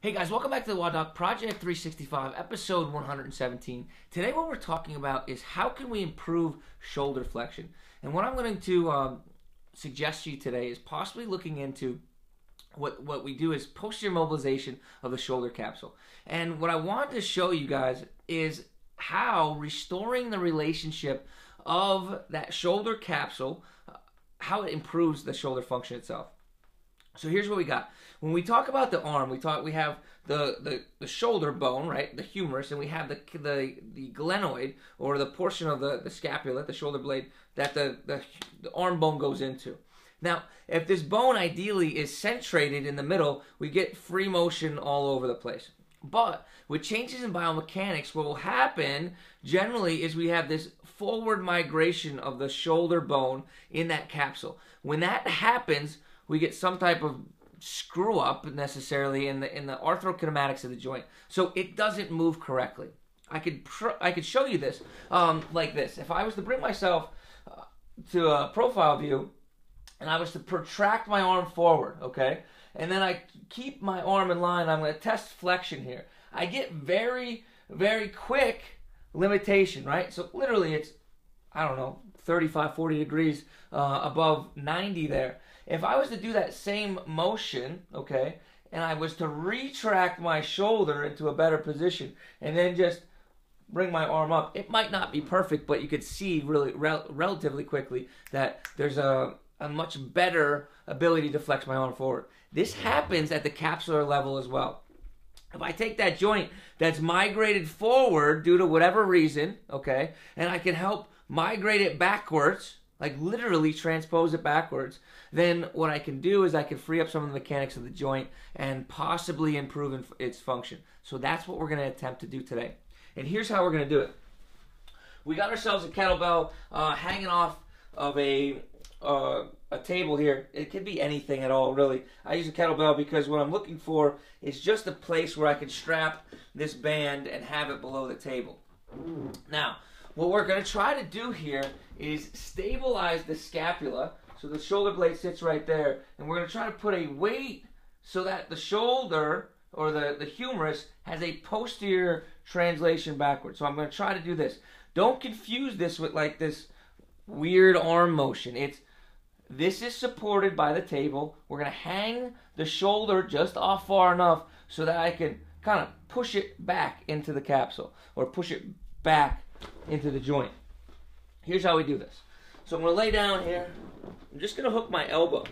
Hey guys, welcome back to the WODdoc Project365, episode 117. Today what we're talking about is how can we improve shoulder flexion. And what I'm going to suggest to you today is possibly looking into what we do is posterior mobilization of the shoulder capsule. And what I want to show you guys is how restoring the relationship of that shoulder capsule, how it improves the shoulder function itself. So here's what we got. When we talk about the arm, we have the shoulder bone, right, the humerus, and we have the glenoid, or the portion of the scapula, the shoulder blade, that the arm bone goes into. Now, if this bone ideally is centrated in the middle, we get free motion all over the place. But with changes in biomechanics, what will happen generally is we have this forward migration of the shoulder bone in that capsule. When that happens, we get some type of screw up necessarily in the arthrokinematics of the joint, so it doesn't move correctly. I could show you this like this. If I was to bring myself to a profile view and I was to protract my arm forward, okay, and then I keep my arm in line, I'm going to test flexion here. I get very, very quick limitation, right? So literally it's, I don't know, 35, 40 degrees above 90 there. If I was to do that same motion, okay, and I was to retract my shoulder into a better position and then just bring my arm up, it might not be perfect, but you could see really relatively quickly that there's a much better ability to flex my arm forward. This happens at the capsular level as well. If I take that joint that's migrated forward due to whatever reason, okay, and I can help migrate it backwards, like literally transpose it backwards, then what I can do is I can free up some of the mechanics of the joint and possibly improve its function. So that's what we're going to attempt to do today. And here's how we're going to do it. We got ourselves a kettlebell hanging off of a table here. It could be anything at all, really. I use a kettlebell because what I'm looking for is just a place where I can strap this band and have it below the table. Now, what we're going to try to do here is stabilize the scapula, so the shoulder blade sits right there, and we're going to try to put a weight so that the shoulder, or the humerus, has a posterior translation backwards. So I'm going to try to do this. Don't confuse this with like this weird arm motion. This is supported by the table. We're going to hang the shoulder just off far enough so that I can kind of push it back into the capsule, or push it back into the joint. Here's how we do this. So I'm going to lay down here. I'm just going to hook my elbow.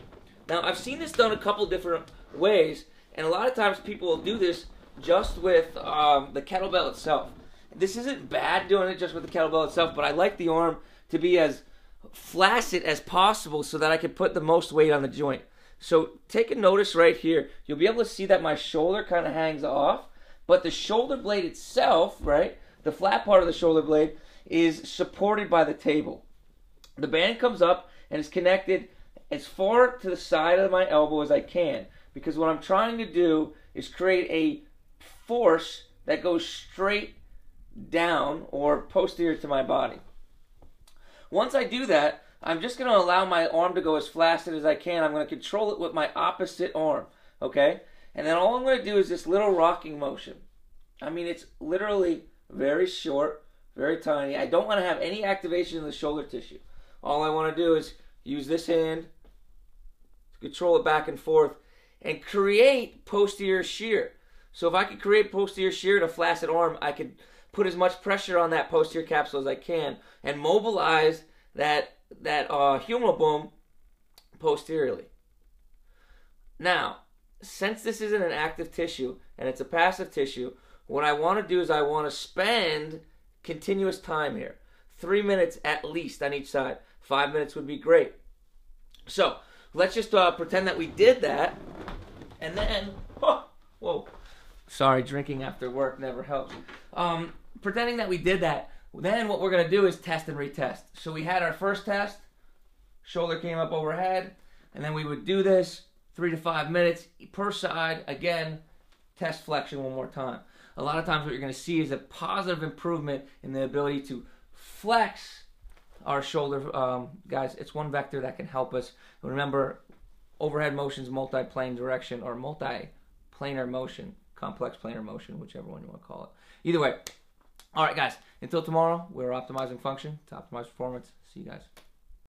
Now, I've seen this done a couple different ways, and a lot of times people will do this just with the kettlebell itself. This isn't bad doing it just with the kettlebell itself, but I like the arm to be as flaccid as possible so that I can put the most weight on the joint. So take a notice right here. You'll be able to see that my shoulder kind of hangs off, but the shoulder blade itself, right, the flat part of the shoulder blade, is supported by the table. The band comes up and is connected as far to the side of my elbow as I can, because what I'm trying to do is create a force that goes straight down or posterior to my body. Once I do that, I'm just going to allow my arm to go as flaccid as I can. I'm going to control it with my opposite arm, okay? And then all I'm going to do is this little rocking motion. I mean, it's literally very short, very tiny. I don't want to have any activation in the shoulder tissue. All I want to do is use this hand to control it back and forth and create posterior shear. So if I can create posterior shear in a flaccid arm, I can put as much pressure on that posterior capsule as I can and mobilize that humeral bone posteriorly. Now, since this isn't an active tissue and it's a passive tissue, what I want to do is I want to spend continuous time here. 3 minutes at least on each side. 5 minutes would be great. So let's just pretend that we did that, and then, whoa, sorry, drinking after work never helps. Pretending that we did that, then what we're going to do is test and retest. So we had our first test, shoulder came up overhead, and then we would do this 3 to 5 minutes per side. Again, test flexion one more time. A lot of times what you're going to see is a positive improvement in the ability to flex our shoulder. Guys, it's one vector that can help us. Remember, overhead motion is multi-plane direction, or multi-planar motion. complex planar motion, whichever one you want to call it. Either way. All right, guys. Until tomorrow, we're optimizing function to optimize performance. See you guys.